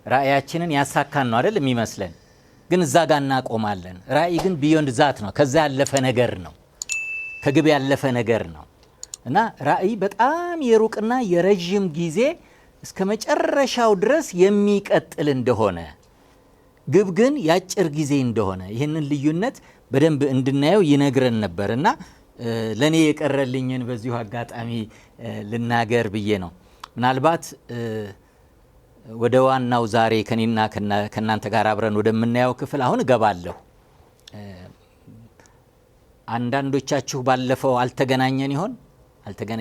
ራእያችንን ያሳካን ነው አይደል የሚመስለን፣ ግን እዛ ጋር እናቆማለን። ራእይ ግን ቢዮንድ ዛት ነው፣ ከዛ ያለፈ ነገር ነው፣ ከግብ ያለፈ ነገር ነው እና ራእይ በጣም የሩቅና የረጅም ጊዜ እስከ መጨረሻው ድረስ የሚቀጥል እንደሆነ፣ ግብ ግን ያጭር ጊዜ እንደሆነ ይህንን ልዩነት በደንብ እንድናየው ይነግረን ነበር እና ለኔ የቀረልኝን በዚሁ አጋጣሚ ልናገር ብዬ ነው። ምናልባት ወደ ዋናው ዛሬ ከኔና ከናንተ ጋር አብረን ወደምናየው ክፍል አሁን እገባለሁ። አንዳንዶቻችሁ ባለፈው አልተገናኘን ይሆን?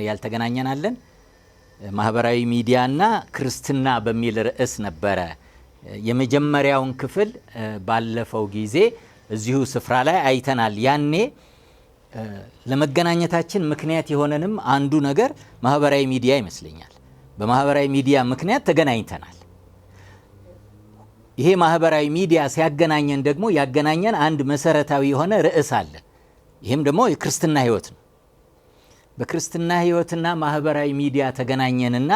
ያልተገናኘን አለን። ማህበራዊ ሚዲያና ክርስትና በሚል ርዕስ ነበረ የመጀመሪያውን ክፍል ባለፈው ጊዜ እዚሁ ስፍራ ላይ አይተናል። ያኔ ለመገናኘታችን ምክንያት የሆነንም አንዱ ነገር ማህበራዊ ሚዲያ ይመስለኛል። በማህበራዊ ሚዲያ ምክንያት ተገናኝተናል። ይሄ ማህበራዊ ሚዲያ ሲያገናኘን ደግሞ ያገናኘን አንድ መሰረታዊ የሆነ ርዕስ አለ። ይህም ደግሞ የክርስትና ህይወት ነው። በክርስትና ህይወትና ማህበራዊ ሚዲያ ተገናኘንና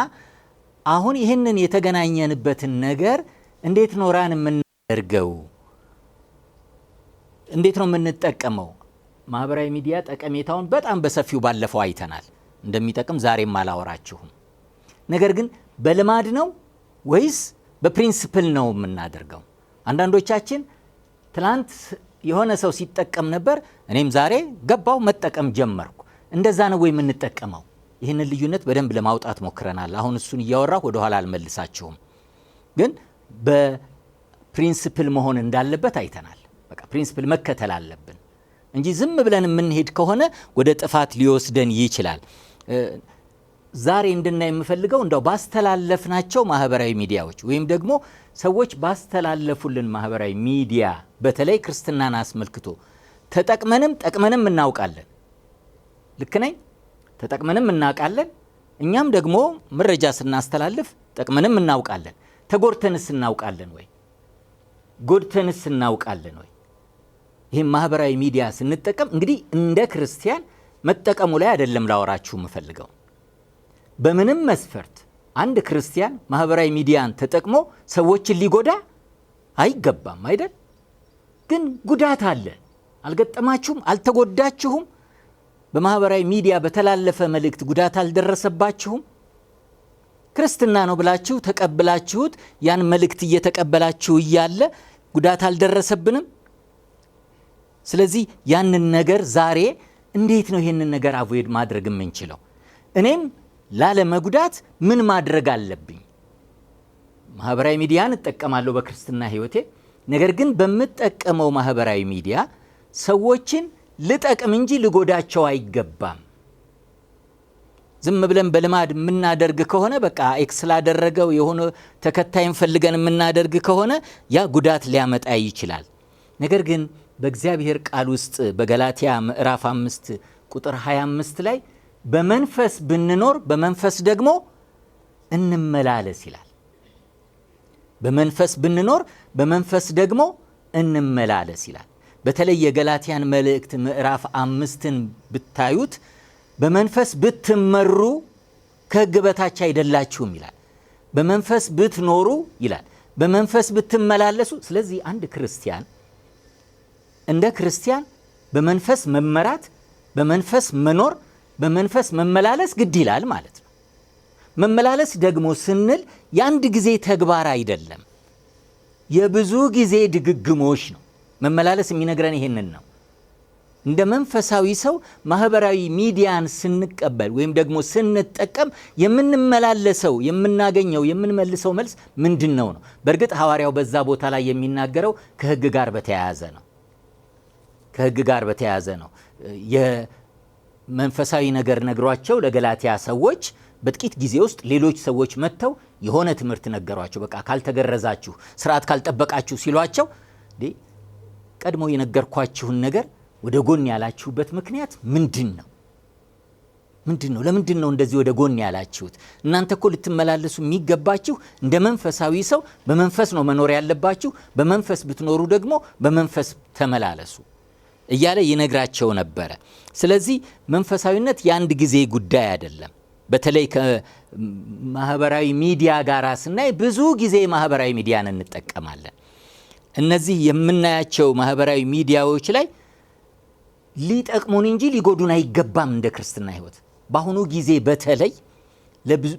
አሁን ይህንን የተገናኘንበትን ነገር እንዴት ነው ራን የምናደርገው? እንዴት ነው የምንጠቀመው? ማህበራዊ ሚዲያ ጠቀሜታውን በጣም በሰፊው ባለፈው አይተናል። እንደሚጠቅም ዛሬም አላወራችሁም። ነገር ግን በልማድ ነው ወይስ በፕሪንሲፕል ነው የምናደርገው? አንዳንዶቻችን ትላንት የሆነ ሰው ሲጠቀም ነበር፣ እኔም ዛሬ ገባው መጠቀም ጀመርኩ። እንደዛ ነው ወይ የምንጠቀመው? ይህንን ልዩነት በደንብ ለማውጣት ሞክረናል። አሁን እሱን እያወራሁ ወደ ኋላ አልመልሳችሁም። ግን በፕሪንሲፕል መሆን እንዳለበት አይተናል። በቃ ፕሪንሲፕል መከተል አለብን እንጂ ዝም ብለን የምንሄድ ከሆነ ወደ ጥፋት ሊወስደን ይችላል። ዛሬ እንድናይ የምፈልገው እንደው ባስተላለፍናቸው ማህበራዊ ሚዲያዎች ወይም ደግሞ ሰዎች ባስተላለፉልን ማህበራዊ ሚዲያ በተለይ ክርስትናን አስመልክቶ ተጠቅመንም ጠቅመንም እናውቃለን። ልክ ነኝ? ተጠቅመንም እናውቃለን። እኛም ደግሞ መረጃ ስናስተላልፍ ጠቅመንም እናውቃለን። ተጎድተንስ እናውቃለን ወይ? ጎድተንስ እናውቃለን ወይ? ይህም ማህበራዊ ሚዲያ ስንጠቀም እንግዲህ እንደ ክርስቲያን መጠቀሙ ላይ አይደለም ላወራችሁ የምፈልገው። በምንም መስፈርት አንድ ክርስቲያን ማህበራዊ ሚዲያን ተጠቅሞ ሰዎችን ሊጎዳ አይገባም አይደል? ግን ጉዳት አለ። አልገጠማችሁም? አልተጎዳችሁም? በማህበራዊ ሚዲያ በተላለፈ መልእክት ጉዳት አልደረሰባችሁም? ክርስትና ነው ብላችሁ ተቀብላችሁት ያን መልእክት እየተቀበላችሁ እያለ ጉዳት አልደረሰብንም? ስለዚህ ያንን ነገር ዛሬ እንዴት ነው ይህንን ነገር አቮይድ ማድረግ የምንችለው? እኔም ላለመጉዳት ምን ማድረግ አለብኝ? ማህበራዊ ሚዲያን እጠቀማለሁ በክርስትና ህይወቴ። ነገር ግን በምጠቀመው ማህበራዊ ሚዲያ ሰዎችን ልጠቅም እንጂ ልጎዳቸው አይገባም። ዝም ብለን በልማድ የምናደርግ ከሆነ በቃ ኤክስ ላደረገው የሆነ ተከታይን ፈልገን የምናደርግ ከሆነ ያ ጉዳት ሊያመጣ ይችላል። ነገር ግን በእግዚአብሔር ቃል ውስጥ በገላትያ ምዕራፍ 5 ቁጥር 25 ላይ በመንፈስ ብንኖር በመንፈስ ደግሞ እንመላለስ ይላል። በመንፈስ ብንኖር በመንፈስ ደግሞ እንመላለስ ይላል። በተለይ የገላትያን መልእክት ምዕራፍ 5ን ብታዩት በመንፈስ ብትመሩ ከሕግ በታች አይደላችሁም ይላል። በመንፈስ ብትኖሩ ይላል። በመንፈስ ብትመላለሱ። ስለዚህ አንድ ክርስቲያን እንደ ክርስቲያን በመንፈስ መመራት፣ በመንፈስ መኖር፣ በመንፈስ መመላለስ ግድ ይላል ማለት ነው። መመላለስ ደግሞ ስንል የአንድ ጊዜ ተግባር አይደለም፣ የብዙ ጊዜ ድግግሞሽ ነው። መመላለስ የሚነግረን ይሄንን ነው። እንደ መንፈሳዊ ሰው ማህበራዊ ሚዲያን ስንቀበል ወይም ደግሞ ስንጠቀም የምንመላለሰው የምናገኘው የምንመልሰው መልስ ምንድን ነው? በእርግጥ ሐዋርያው በዛ ቦታ ላይ የሚናገረው ከሕግ ጋር በተያያዘ ነው። ከሕግ ጋር በተያያዘ ነው። የመንፈሳዊ ነገር ነግሯቸው ለገላትያ ሰዎች በጥቂት ጊዜ ውስጥ ሌሎች ሰዎች መጥተው የሆነ ትምህርት ነገሯቸው። በቃ ካልተገረዛችሁ፣ ስርዓት ካልጠበቃችሁ ሲሏቸው ቀድሞ የነገርኳችሁን ነገር ወደ ጎን ያላችሁበት ምክንያት ምንድን ነው? ለምንድን ነው እንደዚህ ወደ ጎን ያላችሁት? እናንተ እኮ ልትመላለሱ የሚገባችሁ እንደ መንፈሳዊ ሰው በመንፈስ ነው መኖር ያለባችሁ። በመንፈስ ብትኖሩ ደግሞ በመንፈስ ተመላለሱ እያለ ይነግራቸው ነበረ። ስለዚህ መንፈሳዊነት የአንድ ጊዜ ጉዳይ አይደለም። በተለይ ከማህበራዊ ሚዲያ ጋር ስናይ ብዙ ጊዜ ማህበራዊ ሚዲያን እንጠቀማለን። እነዚህ የምናያቸው ማህበራዊ ሚዲያዎች ላይ ሊጠቅሙን እንጂ ሊጎዱን አይገባም። እንደ ክርስትና ሕይወት በአሁኑ ጊዜ በተለይ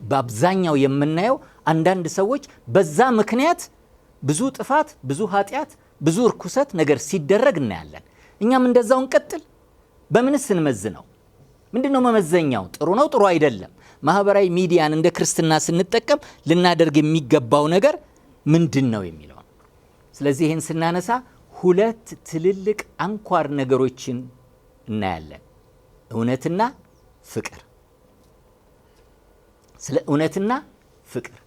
በአብዛኛው የምናየው አንዳንድ ሰዎች በዛ ምክንያት ብዙ ጥፋት፣ ብዙ ኃጢአት፣ ብዙ እርኩሰት ነገር ሲደረግ እናያለን። እኛም እንደዛው እንቀጥል? በምንስ እንመዝነው? ምንድነው መመዘኛው? ጥሩ ነው ጥሩ አይደለም? ማህበራዊ ሚዲያን እንደ ክርስትና ስንጠቀም ልናደርግ የሚገባው ነገር ምንድን ነው የሚለው። ስለዚህ ይህን ስናነሳ ሁለት ትልልቅ አንኳር ነገሮችን እናያለን። እውነትና ፍቅር። ስለ እውነትና ፍቅር፣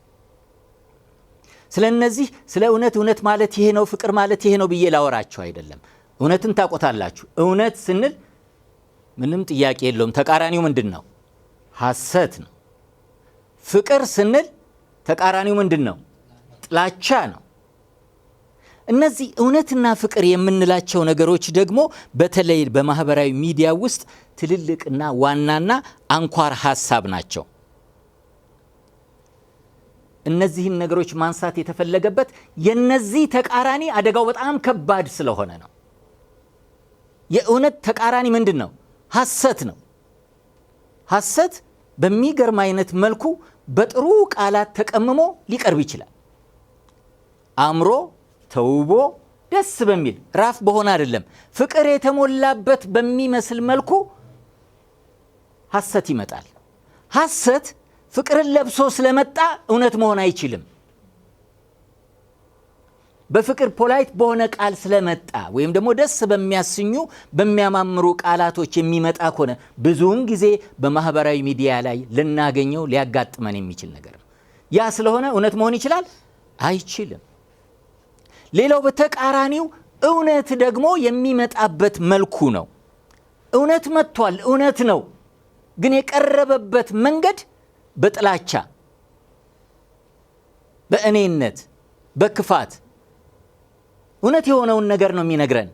ስለ እነዚህ ስለ እውነት ማለት ይሄ ነው፣ ፍቅር ማለት ይሄ ነው ብዬ ላወራችሁ አይደለም። እውነትን ታውቁታላችሁ። እውነት ስንል ምንም ጥያቄ የለውም ተቃራኒው ምንድን ነው? ሐሰት ነው። ፍቅር ስንል ተቃራኒው ምንድን ነው? ጥላቻ ነው። እነዚህ እውነትና ፍቅር የምንላቸው ነገሮች ደግሞ በተለይ በማህበራዊ ሚዲያ ውስጥ ትልልቅና ዋናና አንኳር ሐሳብ ናቸው። እነዚህን ነገሮች ማንሳት የተፈለገበት የነዚህ ተቃራኒ አደጋው በጣም ከባድ ስለሆነ ነው። የእውነት ተቃራኒ ምንድን ነው? ሐሰት ነው። ሐሰት በሚገርም አይነት መልኩ በጥሩ ቃላት ተቀምሞ ሊቀርብ ይችላል። አምሮ ተውቦ ደስ በሚል ራፍ በሆነ አይደለም፣ ፍቅር የተሞላበት በሚመስል መልኩ ሐሰት ይመጣል። ሐሰት ፍቅርን ለብሶ ስለመጣ እውነት መሆን አይችልም። በፍቅር ፖላይት በሆነ ቃል ስለመጣ ወይም ደግሞ ደስ በሚያስኙ በሚያማምሩ ቃላቶች የሚመጣ ከሆነ ብዙውን ጊዜ በማህበራዊ ሚዲያ ላይ ልናገኘው ሊያጋጥመን የሚችል ነገር ነው። ያ ስለሆነ እውነት መሆን ይችላል? አይችልም። ሌላው በተቃራኒው እውነት ደግሞ የሚመጣበት መልኩ ነው። እውነት መጥቷል፣ እውነት ነው፣ ግን የቀረበበት መንገድ በጥላቻ፣ በእኔነት፣ በክፋት እውነት የሆነውን ነገር ነው የሚነግረን።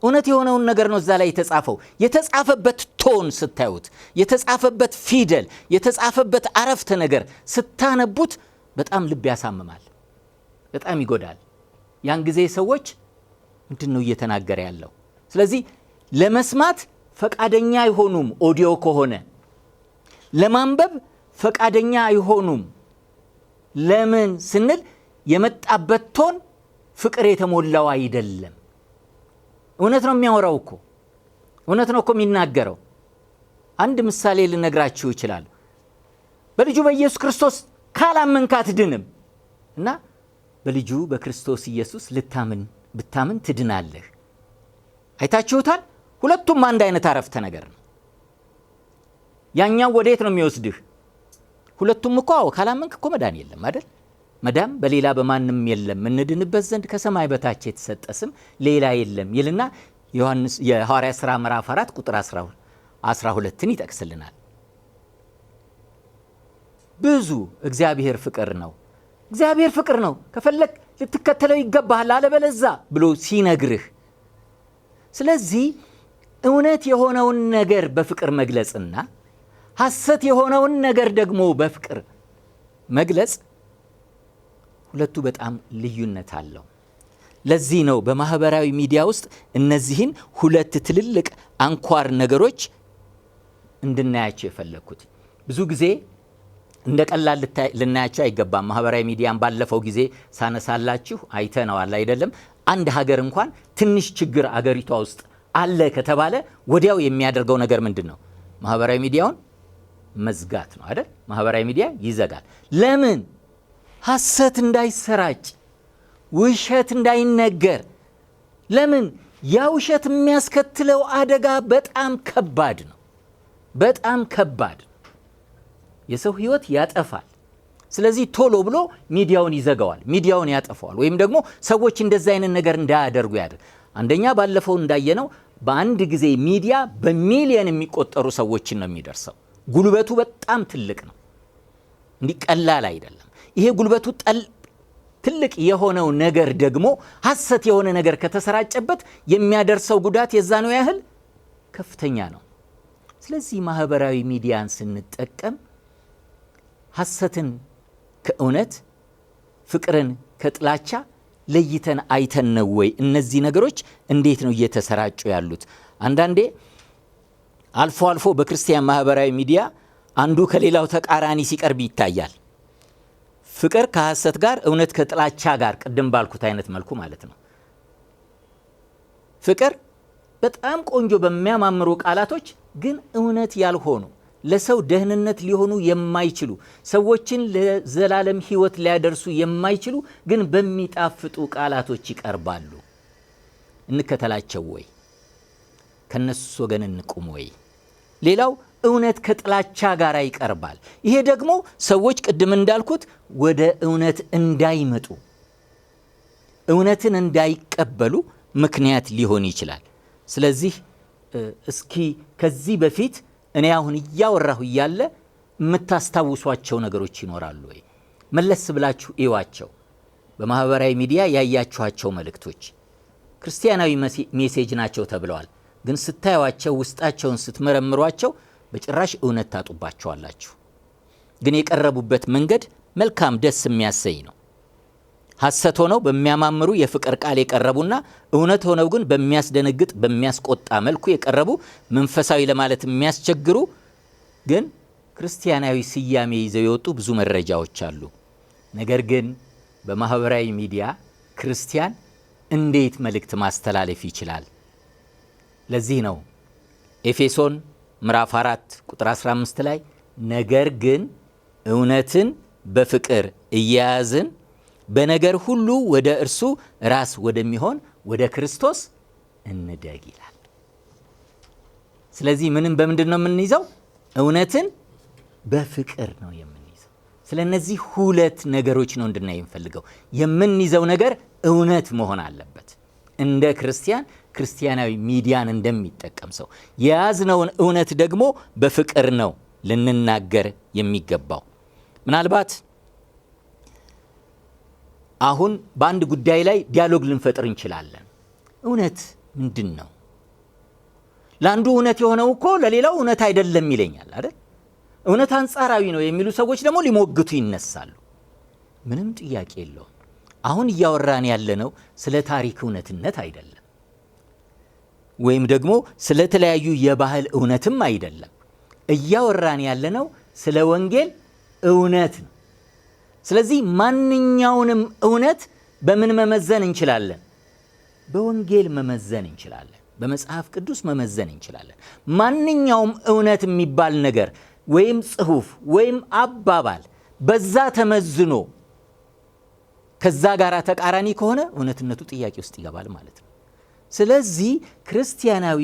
እውነት የሆነውን ነገር ነው እዛ ላይ የተጻፈው። የተጻፈበት ቶን ስታዩት፣ የተጻፈበት ፊደል፣ የተጻፈበት አረፍተ ነገር ስታነቡት በጣም ልብ ያሳምማል፣ በጣም ይጎዳል። ያን ጊዜ ሰዎች ምንድን ነው እየተናገረ ያለው? ስለዚህ ለመስማት ፈቃደኛ አይሆኑም። ኦዲዮ ከሆነ ለማንበብ ፈቃደኛ አይሆኑም። ለምን ስንል የመጣበት ቶን ፍቅር የተሞላው አይደለም። እውነት ነው የሚያወራው እኮ፣ እውነት ነው እኮ የሚናገረው። አንድ ምሳሌ ልነግራችሁ ይችላል። በልጁ በኢየሱስ ክርስቶስ ካላመንክ አትድንም እና በልጁ በክርስቶስ ኢየሱስ ብታምን ትድናለህ። አይታችሁታል? ሁለቱም አንድ አይነት አረፍተ ነገር ነው። ያኛው ወዴት ነው የሚወስድህ? ሁለቱም እኮ ካላመንክ እኮ መዳን የለም አይደል? መዳን በሌላ በማንም የለም፣ እንድንበት ዘንድ ከሰማይ በታች የተሰጠ ስም ሌላ የለም ይልና የሐዋርያ ሥራ ምዕራፍ 4 ቁጥር 12ን ይጠቅስልናል። ብዙ እግዚአብሔር ፍቅር ነው፣ እግዚአብሔር ፍቅር ነው፣ ከፈለክ ልትከተለው ይገባሃል አለበለዛ ብሎ ሲነግርህ፣ ስለዚህ እውነት የሆነውን ነገር በፍቅር መግለጽና ሐሰት የሆነውን ነገር ደግሞ በፍቅር መግለጽ ሁለቱ በጣም ልዩነት አለው። ለዚህ ነው በማህበራዊ ሚዲያ ውስጥ እነዚህን ሁለት ትልልቅ አንኳር ነገሮች እንድናያቸው የፈለግኩት። ብዙ ጊዜ እንደ ቀላል ልናያቸው አይገባም። ማህበራዊ ሚዲያን ባለፈው ጊዜ ሳነሳላችሁ አይተነዋል አይደለም? አንድ ሀገር እንኳን ትንሽ ችግር አገሪቷ ውስጥ አለ ከተባለ ወዲያው የሚያደርገው ነገር ምንድን ነው? ማህበራዊ ሚዲያውን መዝጋት ነው አይደል? ማህበራዊ ሚዲያ ይዘጋል። ለምን? ሐሰት እንዳይሰራጭ፣ ውሸት እንዳይነገር። ለምን? ያ ውሸት የሚያስከትለው አደጋ በጣም ከባድ ነው። በጣም ከባድ የሰው ህይወት ያጠፋል። ስለዚህ ቶሎ ብሎ ሚዲያውን ይዘጋዋል፣ ሚዲያውን ያጠፋዋል። ወይም ደግሞ ሰዎች እንደዚህ አይነት ነገር እንዳያደርጉ ያደርግ። አንደኛ ባለፈው እንዳየነው በአንድ ጊዜ ሚዲያ በሚሊየን የሚቆጠሩ ሰዎችን ነው የሚደርሰው። ጉልበቱ በጣም ትልቅ ነው፣ እንዲቀላል አይደለም። ይሄ ጉልበቱ ትልቅ የሆነው ነገር ደግሞ ሐሰት የሆነ ነገር ከተሰራጨበት የሚያደርሰው ጉዳት የዛነው ያህል ከፍተኛ ነው። ስለዚህ ማህበራዊ ሚዲያን ስንጠቀም ሐሰትን ከእውነት ፍቅርን ከጥላቻ ለይተን አይተን ነው ወይ? እነዚህ ነገሮች እንዴት ነው እየተሰራጩ ያሉት? አንዳንዴ አልፎ አልፎ በክርስቲያን ማህበራዊ ሚዲያ አንዱ ከሌላው ተቃራኒ ሲቀርብ ይታያል። ፍቅር ከሐሰት ጋር፣ እውነት ከጥላቻ ጋር፣ ቅድም ባልኩት አይነት መልኩ ማለት ነው። ፍቅር በጣም ቆንጆ በሚያማምሩ ቃላቶች ግን እውነት ያልሆኑ ለሰው ደህንነት ሊሆኑ የማይችሉ ሰዎችን ለዘላለም ሕይወት ሊያደርሱ የማይችሉ ግን በሚጣፍጡ ቃላቶች ይቀርባሉ። እንከተላቸው ወይ? ከነሱ ወገን እንቁም ወይ? ሌላው እውነት ከጥላቻ ጋር ይቀርባል። ይሄ ደግሞ ሰዎች ቅድም እንዳልኩት ወደ እውነት እንዳይመጡ፣ እውነትን እንዳይቀበሉ ምክንያት ሊሆን ይችላል። ስለዚህ እስኪ ከዚህ በፊት እኔ አሁን እያወራሁ እያለ የምታስታውሷቸው ነገሮች ይኖራሉ ወይ? መለስ ብላችሁ እዩዋቸው። በማህበራዊ ሚዲያ ያያችኋቸው መልእክቶች ክርስቲያናዊ ሜሴጅ ናቸው ተብለዋል። ግን ስታዩዋቸው፣ ውስጣቸውን ስትመረምሯቸው በጭራሽ እውነት ታጡባቸዋላችሁ። ግን የቀረቡበት መንገድ መልካም ደስ የሚያሰኝ ነው። ሐሰት ሆነው በሚያማምሩ የፍቅር ቃል የቀረቡና እውነት ሆነው ግን በሚያስደነግጥ በሚያስቆጣ መልኩ የቀረቡ መንፈሳዊ ለማለት የሚያስቸግሩ ግን ክርስቲያናዊ ስያሜ ይዘው የወጡ ብዙ መረጃዎች አሉ። ነገር ግን በማህበራዊ ሚዲያ ክርስቲያን እንዴት መልእክት ማስተላለፍ ይችላል? ለዚህ ነው ኤፌሶን ምዕራፍ 4 ቁጥር 15 ላይ ነገር ግን እውነትን በፍቅር እየያዝን በነገር ሁሉ ወደ እርሱ ራስ ወደሚሆን ወደ ክርስቶስ እንደግ ይላል። ስለዚህ ምንም በምንድን ነው የምንይዘው? እውነትን በፍቅር ነው የምንይዘው። ስለ እነዚህ ሁለት ነገሮች ነው እንድናይ የምፈልገው። የምንይዘው ነገር እውነት መሆን አለበት። እንደ ክርስቲያናዊ ሚዲያን እንደሚጠቀም ሰው የያዝነውን እውነት ደግሞ በፍቅር ነው ልንናገር የሚገባው። ምናልባት አሁን በአንድ ጉዳይ ላይ ዲያሎግ ልንፈጥር እንችላለን። እውነት ምንድን ነው? ለአንዱ እውነት የሆነው እኮ ለሌላው እውነት አይደለም ይለኛል አይደል? እውነት አንጻራዊ ነው የሚሉ ሰዎች ደግሞ ሊሞግቱ ይነሳሉ። ምንም ጥያቄ የለውም። አሁን እያወራን ያለነው ስለ ታሪክ እውነትነት አይደለም፣ ወይም ደግሞ ስለ ተለያዩ የባህል እውነትም አይደለም። እያወራን ያለነው ስለ ወንጌል እውነት ነው። ስለዚህ ማንኛውንም እውነት በምን መመዘን እንችላለን? በወንጌል መመዘን እንችላለን። በመጽሐፍ ቅዱስ መመዘን እንችላለን። ማንኛውም እውነት የሚባል ነገር ወይም ጽሑፍ ወይም አባባል በዛ ተመዝኖ ከዛ ጋር ተቃራኒ ከሆነ እውነትነቱ ጥያቄ ውስጥ ይገባል ማለት ነው። ስለዚህ ክርስቲያናዊ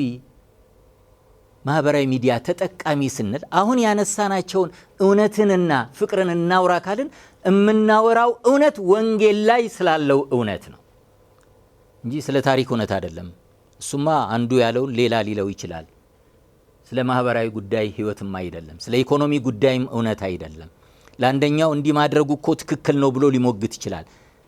ማህበራዊ ሚዲያ ተጠቃሚ ስንል አሁን ያነሳናቸውን እውነትንና ፍቅርን እናውራ ካልን የምናወራው እውነት ወንጌል ላይ ስላለው እውነት ነው እንጂ ስለ ታሪክ እውነት አይደለም። እሱማ አንዱ ያለውን ሌላ ሊለው ይችላል። ስለ ማህበራዊ ጉዳይ ህይወትም አይደለም። ስለ ኢኮኖሚ ጉዳይም እውነት አይደለም። ለአንደኛው እንዲህ ማድረጉ እኮ ትክክል ነው ብሎ ሊሞግት ይችላል።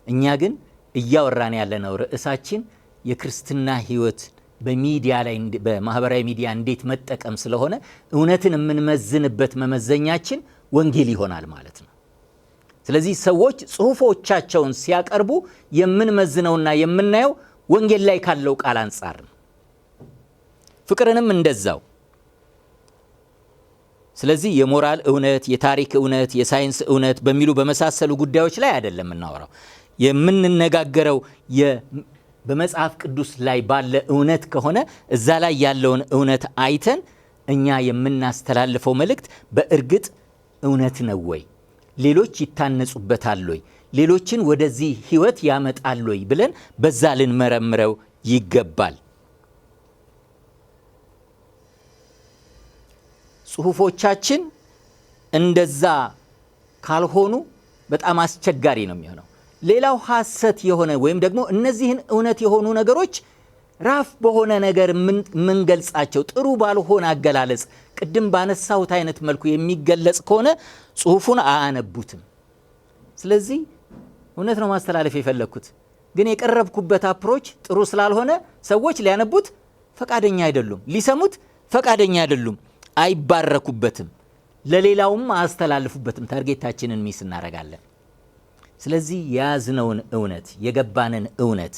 እኛ ግን እያወራን ያለነው ርዕሳችን የክርስትና ህይወት በሚዲያ ላይ በማህበራዊ ሚዲያ እንዴት መጠቀም ስለሆነ እውነትን የምንመዝንበት መመዘኛችን ወንጌል ይሆናል ማለት ነው። ስለዚህ ሰዎች ጽሑፎቻቸውን ሲያቀርቡ የምንመዝነውና የምናየው ወንጌል ላይ ካለው ቃል አንጻር ነው። ፍቅርንም እንደዛው። ስለዚህ የሞራል እውነት፣ የታሪክ እውነት፣ የሳይንስ እውነት በሚሉ በመሳሰሉ ጉዳዮች ላይ አይደለም የምናወራው። የምንነጋገረው በመጽሐፍ ቅዱስ ላይ ባለ እውነት ከሆነ እዛ ላይ ያለውን እውነት አይተን እኛ የምናስተላልፈው መልእክት በእርግጥ እውነት ነው ወይ? ሌሎች ይታነጹበታል ወይ? ሌሎችን ወደዚህ ህይወት ያመጣል ወይ ብለን በዛ ልንመረምረው ይገባል። ጽሑፎቻችን እንደዛ ካልሆኑ በጣም አስቸጋሪ ነው የሚሆነው። ሌላው ሐሰት የሆነ ወይም ደግሞ እነዚህን እውነት የሆኑ ነገሮች ራፍ በሆነ ነገር የምንገልጻቸው ጥሩ ባልሆነ አገላለጽ ቅድም ባነሳሁት አይነት መልኩ የሚገለጽ ከሆነ ጽሑፉን አያነቡትም። ስለዚህ እውነት ነው ማስተላለፍ የፈለግኩት፣ ግን የቀረብኩበት አፕሮች ጥሩ ስላልሆነ ሰዎች ሊያነቡት ፈቃደኛ አይደሉም፣ ሊሰሙት ፈቃደኛ አይደሉም፣ አይባረኩበትም። ለሌላውም አያስተላልፉበትም። ታርጌታችንን ሚስ እናደርጋለን። ስለዚህ የያዝነውን እውነት የገባንን እውነት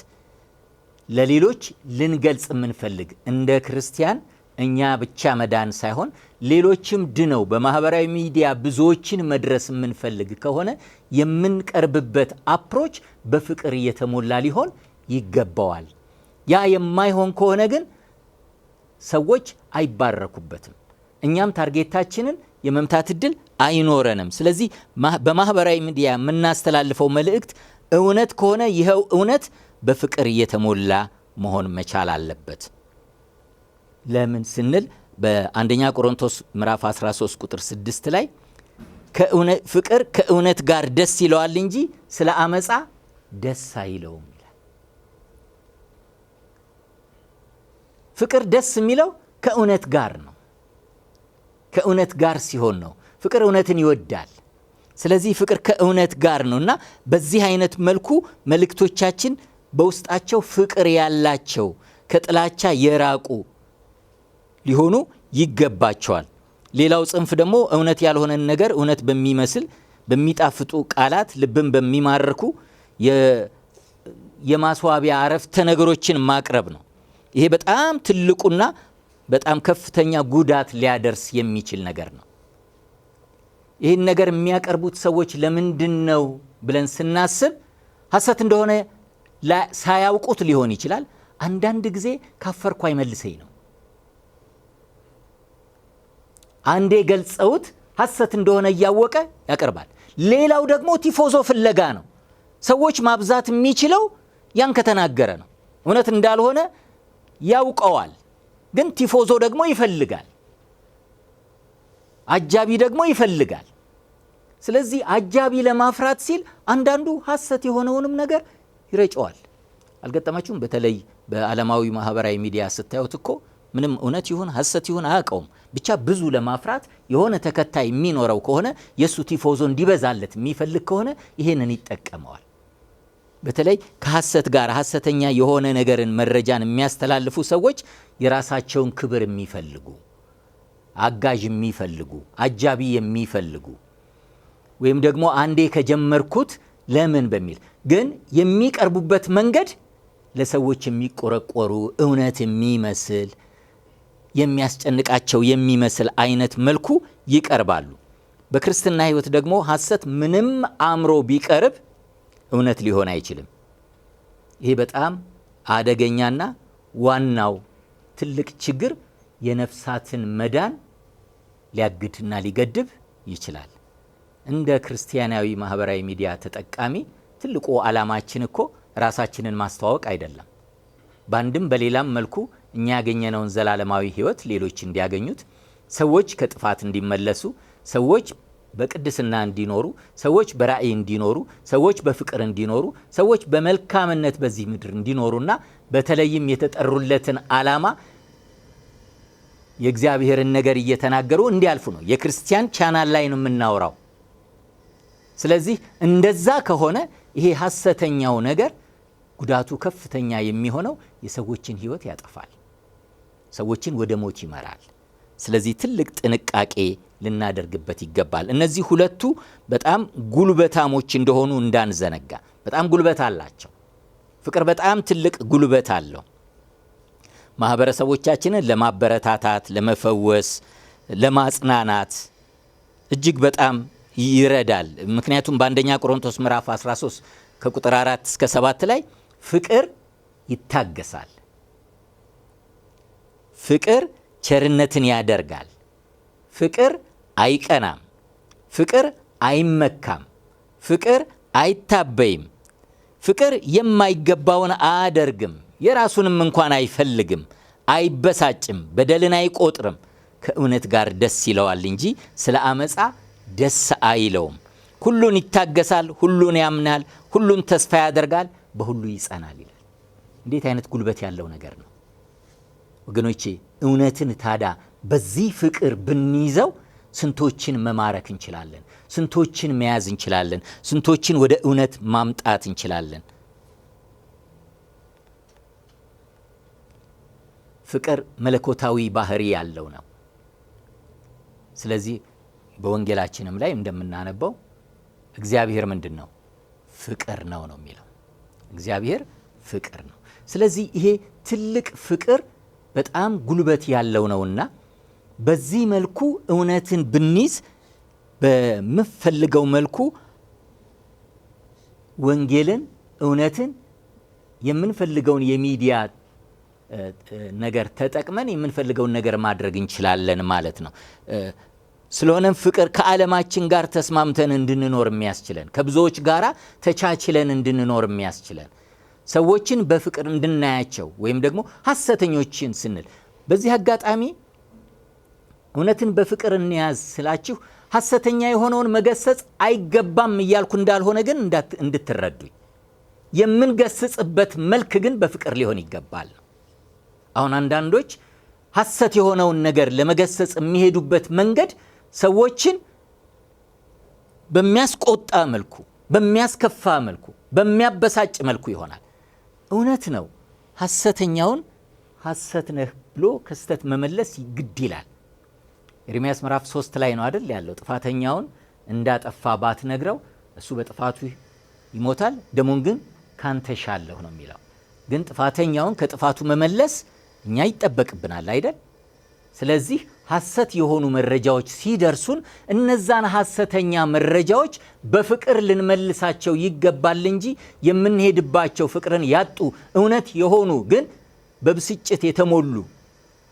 ለሌሎች ልንገልጽ የምንፈልግ እንደ ክርስቲያን እኛ ብቻ መዳን ሳይሆን ሌሎችም ድነው በማህበራዊ ሚዲያ ብዙዎችን መድረስ የምንፈልግ ከሆነ የምንቀርብበት አፕሮች በፍቅር የተሞላ ሊሆን ይገባዋል። ያ የማይሆን ከሆነ ግን ሰዎች አይባረኩበትም፣ እኛም ታርጌታችንን የመምታት እድል አይኖረንም። ስለዚህ በማህበራዊ ሚዲያ የምናስተላልፈው መልእክት እውነት ከሆነ ይኸው እውነት በፍቅር የተሞላ መሆን መቻል አለበት። ለምን ስንል በአንደኛ ቆሮንቶስ ምዕራፍ 13 ቁጥር 6 ላይ ፍቅር ከእውነት ጋር ደስ ይለዋል እንጂ ስለ አመፃ ደስ አይለውም ይላል። ፍቅር ደስ የሚለው ከእውነት ጋር ነው። ከእውነት ጋር ሲሆን ነው። ፍቅር እውነትን ይወዳል። ስለዚህ ፍቅር ከእውነት ጋር ነው እና በዚህ አይነት መልኩ መልእክቶቻችን በውስጣቸው ፍቅር ያላቸው ከጥላቻ የራቁ ሊሆኑ ይገባቸዋል። ሌላው ጽንፍ ደግሞ እውነት ያልሆነን ነገር እውነት በሚመስል በሚጣፍጡ ቃላት ልብን በሚማርኩ የማስዋቢያ አረፍተ ነገሮችን ማቅረብ ነው። ይሄ በጣም ትልቁና በጣም ከፍተኛ ጉዳት ሊያደርስ የሚችል ነገር ነው። ይህን ነገር የሚያቀርቡት ሰዎች ለምንድን ነው ብለን ስናስብ ሐሰት እንደሆነ ሳያውቁት ሊሆን ይችላል። አንዳንድ ጊዜ ካፈርኩ አይመልሰኝ ነው። አንዴ ገልጸውት ሐሰት እንደሆነ እያወቀ ያቀርባል። ሌላው ደግሞ ቲፎዞ ፍለጋ ነው። ሰዎች ማብዛት የሚችለው ያን ከተናገረ ነው። እውነት እንዳልሆነ ያውቀዋል፣ ግን ቲፎዞ ደግሞ ይፈልጋል፣ አጃቢ ደግሞ ይፈልጋል። ስለዚህ አጃቢ ለማፍራት ሲል አንዳንዱ ሐሰት የሆነውንም ነገር ይረጨዋል። አልገጠማችሁም? በተለይ በዓለማዊ ማህበራዊ ሚዲያ ስታዩት እኮ ምንም እውነት ይሁን ሐሰት ይሁን አያውቀውም። ብቻ ብዙ ለማፍራት የሆነ ተከታይ የሚኖረው ከሆነ የእሱ ቲፎዞ እንዲበዛለት የሚፈልግ ከሆነ ይሄንን ይጠቀመዋል። በተለይ ከሐሰት ጋር ሐሰተኛ የሆነ ነገርን መረጃን የሚያስተላልፉ ሰዎች የራሳቸውን ክብር የሚፈልጉ፣ አጋዥ የሚፈልጉ፣ አጃቢ የሚፈልጉ ወይም ደግሞ አንዴ ከጀመርኩት ለምን በሚል ግን የሚቀርቡበት መንገድ ለሰዎች የሚቆረቆሩ እውነት የሚመስል የሚያስጨንቃቸው የሚመስል አይነት መልኩ ይቀርባሉ። በክርስትና ሕይወት ደግሞ ሐሰት ምንም አምሮ ቢቀርብ እውነት ሊሆን አይችልም። ይሄ በጣም አደገኛና ዋናው ትልቅ ችግር የነፍሳትን መዳን ሊያግድና ሊገድብ ይችላል። እንደ ክርስቲያናዊ ማህበራዊ ሚዲያ ተጠቃሚ ትልቁ ዓላማችን እኮ ራሳችንን ማስተዋወቅ አይደለም። በአንድም በሌላም መልኩ እኛ ያገኘነውን ዘላለማዊ ሕይወት ሌሎች እንዲያገኙት፣ ሰዎች ከጥፋት እንዲመለሱ፣ ሰዎች በቅድስና እንዲኖሩ፣ ሰዎች በራእይ እንዲኖሩ፣ ሰዎች በፍቅር እንዲኖሩ፣ ሰዎች በመልካምነት በዚህ ምድር እንዲኖሩና በተለይም የተጠሩለትን ዓላማ የእግዚአብሔርን ነገር እየተናገሩ እንዲያልፉ ነው። የክርስቲያን ቻናል ላይ ነው የምናወራው። ስለዚህ እንደዛ ከሆነ ይሄ ሐሰተኛው ነገር ጉዳቱ ከፍተኛ የሚሆነው የሰዎችን ሕይወት ያጠፋል፣ ሰዎችን ወደ ሞት ይመራል። ስለዚህ ትልቅ ጥንቃቄ ልናደርግበት ይገባል። እነዚህ ሁለቱ በጣም ጉልበታሞች እንደሆኑ እንዳንዘነጋ። በጣም ጉልበት አላቸው። ፍቅር በጣም ትልቅ ጉልበት አለው። ማህበረሰቦቻችንን ለማበረታታት፣ ለመፈወስ፣ ለማጽናናት እጅግ በጣም ይረዳል። ምክንያቱም በአንደኛ ቆሮንቶስ ምዕራፍ 13 ከቁጥር 4 እስከ 7 ላይ ፍቅር ይታገሳል፣ ፍቅር ቸርነትን ያደርጋል፣ ፍቅር አይቀናም፣ ፍቅር አይመካም፣ ፍቅር አይታበይም፣ ፍቅር የማይገባውን አያደርግም፣ የራሱንም እንኳን አይፈልግም፣ አይበሳጭም፣ በደልን አይቆጥርም፣ ከእውነት ጋር ደስ ይለዋል እንጂ ስለ አመፃ ደስ አይለውም። ሁሉን ይታገሳል፣ ሁሉን ያምናል፣ ሁሉን ተስፋ ያደርጋል፣ በሁሉ ይጸናል ይላል። እንዴት አይነት ጉልበት ያለው ነገር ነው ወገኖቼ! እውነትን ታዲያ በዚህ ፍቅር ብንይዘው ስንቶችን መማረክ እንችላለን፣ ስንቶችን መያዝ እንችላለን፣ ስንቶችን ወደ እውነት ማምጣት እንችላለን። ፍቅር መለኮታዊ ባህሪ ያለው ነው። ስለዚህ በወንጌላችንም ላይ እንደምናነበው እግዚአብሔር ምንድን ነው? ፍቅር ነው የሚለው። እግዚአብሔር ፍቅር ነው። ስለዚህ ይሄ ትልቅ ፍቅር በጣም ጉልበት ያለው ነውና በዚህ መልኩ እውነትን ብንይዝ በምፈልገው መልኩ ወንጌልን፣ እውነትን የምንፈልገውን የሚዲያ ነገር ተጠቅመን የምንፈልገውን ነገር ማድረግ እንችላለን ማለት ነው። ስለሆነም ፍቅር ከዓለማችን ጋር ተስማምተን እንድንኖር የሚያስችለን፣ ከብዙዎች ጋር ተቻችለን እንድንኖር የሚያስችለን፣ ሰዎችን በፍቅር እንድናያቸው ወይም ደግሞ ሐሰተኞችን ስንል በዚህ አጋጣሚ እውነትን በፍቅር እንያዝ ስላችሁ ሐሰተኛ የሆነውን መገሰጽ አይገባም እያልኩ እንዳልሆነ ግን እንድትረዱኝ። የምንገስጽበት መልክ ግን በፍቅር ሊሆን ይገባል። አሁን አንዳንዶች ሐሰት የሆነውን ነገር ለመገሰጽ የሚሄዱበት መንገድ ሰዎችን በሚያስቆጣ መልኩ፣ በሚያስከፋ መልኩ፣ በሚያበሳጭ መልኩ ይሆናል። እውነት ነው፣ ሐሰተኛውን ሐሰት ነህ ብሎ ከስተት መመለስ ግድ ይላል። ኤርምያስ ምዕራፍ 3 ላይ ነው አይደል ያለው። ጥፋተኛውን እንዳጠፋ ባትነግረው እሱ በጥፋቱ ይሞታል፣ ደሙን ግን ካንተ ሻለሁ ነው የሚለው። ግን ጥፋተኛውን ከጥፋቱ መመለስ እኛ ይጠበቅብናል አይደል? ስለዚህ ሐሰት የሆኑ መረጃዎች ሲደርሱን እነዛን ሐሰተኛ መረጃዎች በፍቅር ልንመልሳቸው ይገባል እንጂ የምንሄድባቸው ፍቅርን ያጡ እውነት የሆኑ ግን በብስጭት የተሞሉ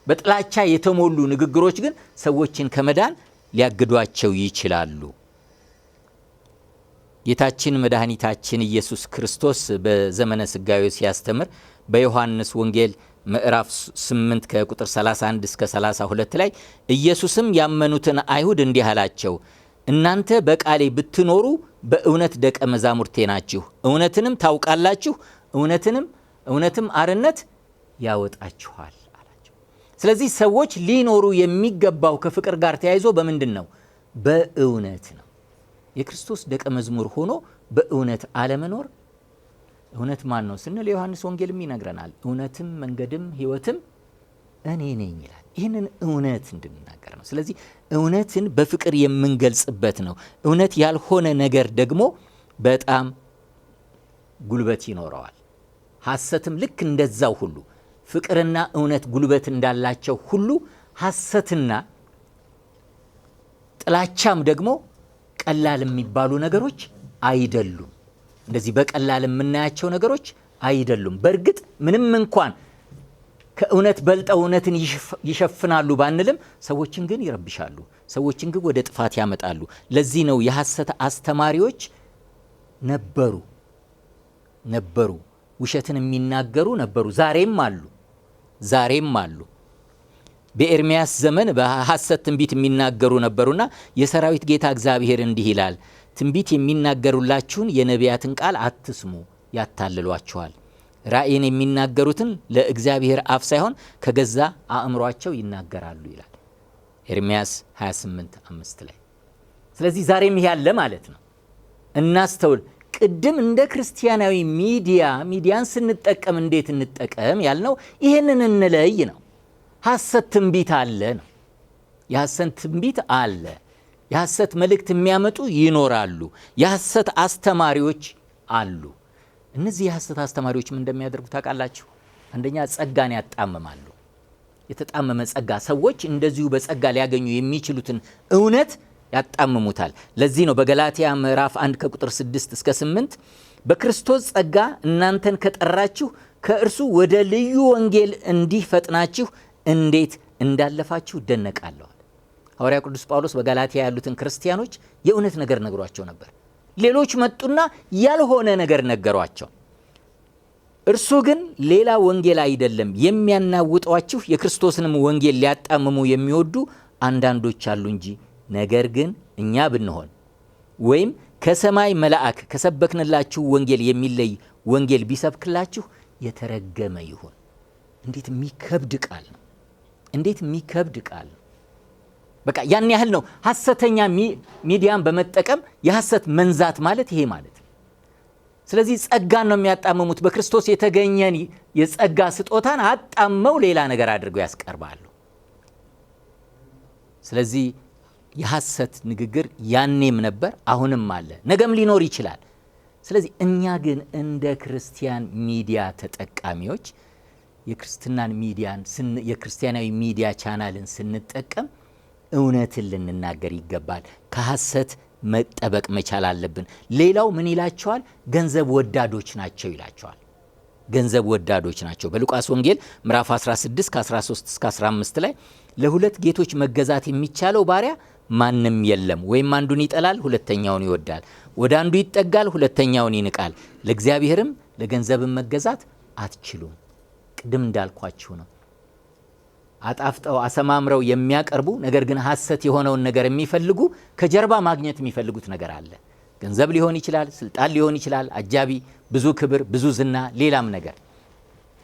በጥላቻ የተሞሉ ንግግሮች ግን ሰዎችን ከመዳን ሊያግዷቸው ይችላሉ። ጌታችን መድኃኒታችን ኢየሱስ ክርስቶስ በዘመነ ሥጋዌው ሲያስተምር በዮሐንስ ወንጌል ምዕራፍ 8 ከቁጥር 31 እስከ 32 ላይ ኢየሱስም ያመኑትን አይሁድ እንዲህ አላቸው፣ እናንተ በቃሌ ብትኖሩ በእውነት ደቀ መዛሙርቴ ናችሁ፣ እውነትንም ታውቃላችሁ፣ እውነትም አርነት ያወጣችኋል አላቸው። ስለዚህ ሰዎች ሊኖሩ የሚገባው ከፍቅር ጋር ተያይዞ በምንድን ነው? በእውነት ነው። የክርስቶስ ደቀ መዝሙር ሆኖ በእውነት አለመኖር፣ እውነት ማን ነው ስንል ዮሐንስ ወንጌልም ይነግረናል። እውነትም መንገድም ሕይወትም እኔ ነኝ ይላል። ይህንን እውነት እንድንናገር ነው። ስለዚህ እውነትን በፍቅር የምንገልጽበት ነው። እውነት ያልሆነ ነገር ደግሞ በጣም ጉልበት ይኖረዋል። ሐሰትም ልክ እንደዛው ሁሉ ፍቅርና እውነት ጉልበት እንዳላቸው ሁሉ ሐሰትና ጥላቻም ደግሞ ቀላል የሚባሉ ነገሮች አይደሉም። እንደዚህ በቀላል የምናያቸው ነገሮች አይደሉም። በእርግጥ ምንም እንኳን ከእውነት በልጠው እውነትን ይሸፍናሉ ባንልም ሰዎችን ግን ይረብሻሉ፣ ሰዎችን ግን ወደ ጥፋት ያመጣሉ። ለዚህ ነው የሐሰት አስተማሪዎች ነበሩ፣ ውሸትን የሚናገሩ ነበሩ፣ ዛሬም አሉ። በኤርምያስ ዘመን በሐሰት ትንቢት የሚናገሩ ነበሩና የሰራዊት ጌታ እግዚአብሔር እንዲህ ይላል፣ ትንቢት የሚናገሩላችሁን የነቢያትን ቃል አትስሙ፣ ያታልሏችኋል። ራእይን የሚናገሩትን ለእግዚአብሔር አፍ ሳይሆን ከገዛ አእምሯቸው ይናገራሉ ይላል ኤርምያስ 28:5 ላይ። ስለዚህ ዛሬም ያለ ማለት ነው። እናስተውል። ቅድም እንደ ክርስቲያናዊ ሚዲያን ስንጠቀም እንዴት እንጠቀም ያልነው ይህንን እንለይ ነው። ሐሰት ትንቢት አለ ነው። የሐሰት ትንቢት አለ። የሐሰት መልእክት የሚያመጡ ይኖራሉ። የሐሰት አስተማሪዎች አሉ። እነዚህ የሐሰት አስተማሪዎች ምን እንደሚያደርጉ ታውቃላችሁ? አንደኛ ጸጋን ያጣምማሉ። የተጣመመ ጸጋ፣ ሰዎች እንደዚሁ በጸጋ ሊያገኙ የሚችሉትን እውነት ያጣምሙታል። ለዚህ ነው በገላትያ ምዕራፍ 1 ከቁጥር 6 እስከ 8 በክርስቶስ ጸጋ እናንተን ከጠራችሁ ከእርሱ ወደ ልዩ ወንጌል እንዲህ ፈጥናችሁ እንዴት እንዳለፋችሁ እደነቃለሁ። ሐዋርያ ቅዱስ ጳውሎስ በገላትያ ያሉትን ክርስቲያኖች የእውነት ነገር ነግሯቸው ነበር። ሌሎች መጡና ያልሆነ ነገር ነገሯቸው። እርሱ ግን ሌላ ወንጌል አይደለም፣ የሚያናውጧችሁ የክርስቶስንም ወንጌል ሊያጣምሙ የሚወዱ አንዳንዶች አሉ እንጂ። ነገር ግን እኛ ብንሆን ወይም ከሰማይ መልአክ ከሰበክንላችሁ ወንጌል የሚለይ ወንጌል ቢሰብክላችሁ የተረገመ ይሁን። እንዴት የሚከብድ ቃል ነው! እንዴት የሚከብድ ቃል ነው! በቃ ያን ያህል ነው። ሐሰተኛ ሚዲያን በመጠቀም የሐሰት መንዛት ማለት ይሄ ማለት ነው። ስለዚህ ጸጋን ነው የሚያጣምሙት። በክርስቶስ የተገኘን የጸጋ ስጦታን አጣመው ሌላ ነገር አድርገው ያስቀርባሉ። ስለዚህ የሐሰት ንግግር ያኔም ነበር፣ አሁንም አለ፣ ነገም ሊኖር ይችላል። ስለዚህ እኛ ግን እንደ ክርስቲያን ሚዲያ ተጠቃሚዎች የክርስትናን ሚዲያን የክርስቲያናዊ ሚዲያ ቻናልን ስንጠቀም እውነትን ልንናገር ይገባል። ከሐሰት መጠበቅ መቻል አለብን። ሌላው ምን ይላቸዋል? ገንዘብ ወዳዶች ናቸው ይላቸዋል። ገንዘብ ወዳዶች ናቸው። በሉቃስ ወንጌል ምዕራፍ 16 ከ13 እስከ 15 ላይ ለሁለት ጌቶች መገዛት የሚቻለው ባሪያ ማንም የለም። ወይም አንዱን ይጠላል፣ ሁለተኛውን ይወዳል፣ ወደ አንዱ ይጠጋል፣ ሁለተኛውን ይንቃል። ለእግዚአብሔርም ለገንዘብም መገዛት አትችሉም። ቅድም እንዳልኳችሁ ነው። አጣፍጠው አሰማምረው የሚያቀርቡ ነገር ግን ሐሰት የሆነውን ነገር የሚፈልጉ ከጀርባ ማግኘት የሚፈልጉት ነገር አለ። ገንዘብ ሊሆን ይችላል፣ ስልጣን ሊሆን ይችላል፣ አጃቢ፣ ብዙ ክብር፣ ብዙ ዝና፣ ሌላም ነገር።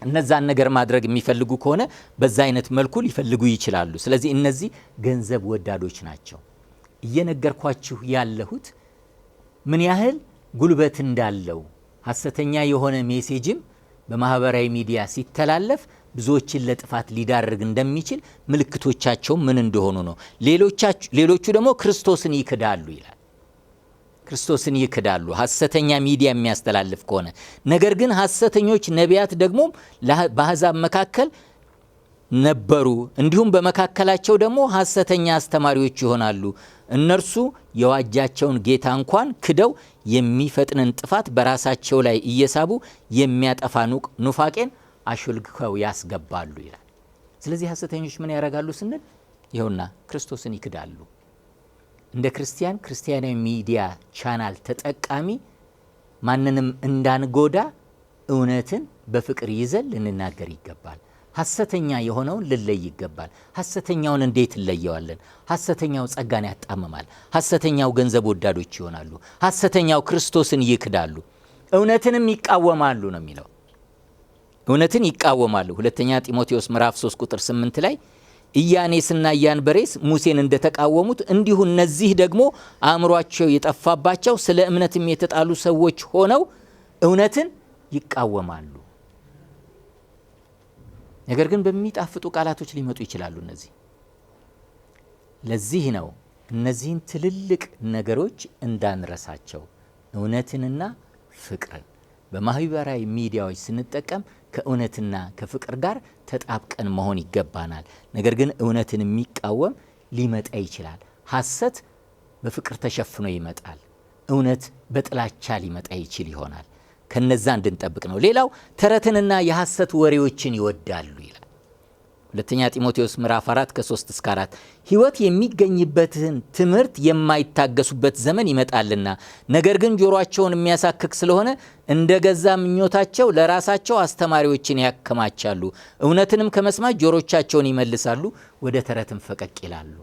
እነዛን ነገር ማድረግ የሚፈልጉ ከሆነ በዛ አይነት መልኩ ሊፈልጉ ይችላሉ። ስለዚህ እነዚህ ገንዘብ ወዳዶች ናቸው። እየነገርኳችሁ ያለሁት ምን ያህል ጉልበት እንዳለው ሐሰተኛ የሆነ ሜሴጅም በማህበራዊ ሚዲያ ሲተላለፍ ብዙዎችን ለጥፋት ሊዳርግ እንደሚችል ምልክቶቻቸው ምን እንደሆኑ ነው። ሌሎቹ ደግሞ ክርስቶስን ይክዳሉ ይላል። ክርስቶስን ይክዳሉ ሐሰተኛ ሚዲያ የሚያስተላልፍ ከሆነ። ነገር ግን ሐሰተኞች ነቢያት ደግሞ በአሕዛብ መካከል ነበሩ፣ እንዲሁም በመካከላቸው ደግሞ ሐሰተኛ አስተማሪዎች ይሆናሉ። እነርሱ የዋጃቸውን ጌታ እንኳን ክደው የሚፈጥንን ጥፋት በራሳቸው ላይ እየሳቡ የሚያጠፋ ኑፋቄን አሾልከው ያስገባሉ ይላል። ስለዚህ ሐሰተኞች ምን ያደርጋሉ ስንል ይኸውና ክርስቶስን ይክዳሉ። እንደ ክርስቲያናዊ ሚዲያ ቻናል ተጠቃሚ ማንንም እንዳንጎዳ እውነትን በፍቅር ይዘን ልንናገር ይገባል። ሐሰተኛ የሆነውን ልለይ ይገባል። ሐሰተኛውን እንዴት እንለየዋለን? ሐሰተኛው ጸጋን ያጣምማል። ሐሰተኛው ገንዘብ ወዳዶች ይሆናሉ። ሐሰተኛው ክርስቶስን ይክዳሉ፣ እውነትንም ይቃወማሉ ነው የሚለው። እውነትን ይቃወማሉ። ሁለተኛ ጢሞቴዎስ ምዕራፍ 3 ቁጥር 8 ላይ ኢያኔስና ኢያንበሬስ ሙሴን እንደተቃወሙት እንዲሁ እነዚህ ደግሞ አእምሯቸው የጠፋባቸው ስለ እምነትም የተጣሉ ሰዎች ሆነው እውነትን ይቃወማሉ። ነገር ግን በሚጣፍጡ ቃላቶች ሊመጡ ይችላሉ እነዚህ። ለዚህ ነው እነዚህን ትልልቅ ነገሮች እንዳንረሳቸው እውነትንና ፍቅርን በማህበራዊ ሚዲያዎች ስንጠቀም ከእውነትና ከፍቅር ጋር ተጣብቀን መሆን ይገባናል። ነገር ግን እውነትን የሚቃወም ሊመጣ ይችላል። ሐሰት በፍቅር ተሸፍኖ ይመጣል። እውነት በጥላቻ ሊመጣ ይችል ይሆናል። ከነዛ እንድንጠብቅ ነው። ሌላው ተረትንና የሐሰት ወሬዎችን ይወዳሉ ይላል። ሁለተኛ ጢሞቴዎስ ምዕራፍ 4 ከ3 እስከ 4 ሕይወት የሚገኝበትን ትምህርት የማይታገሱበት ዘመን ይመጣልና ነገር ግን ጆሮአቸውን የሚያሳክክ ስለሆነ እንደ ገዛ ምኞታቸው ለራሳቸው አስተማሪዎችን ያከማቻሉ፣ እውነትንም ከመስማት ጆሮቻቸውን ይመልሳሉ፣ ወደ ተረትም ፈቀቅ ይላሉ።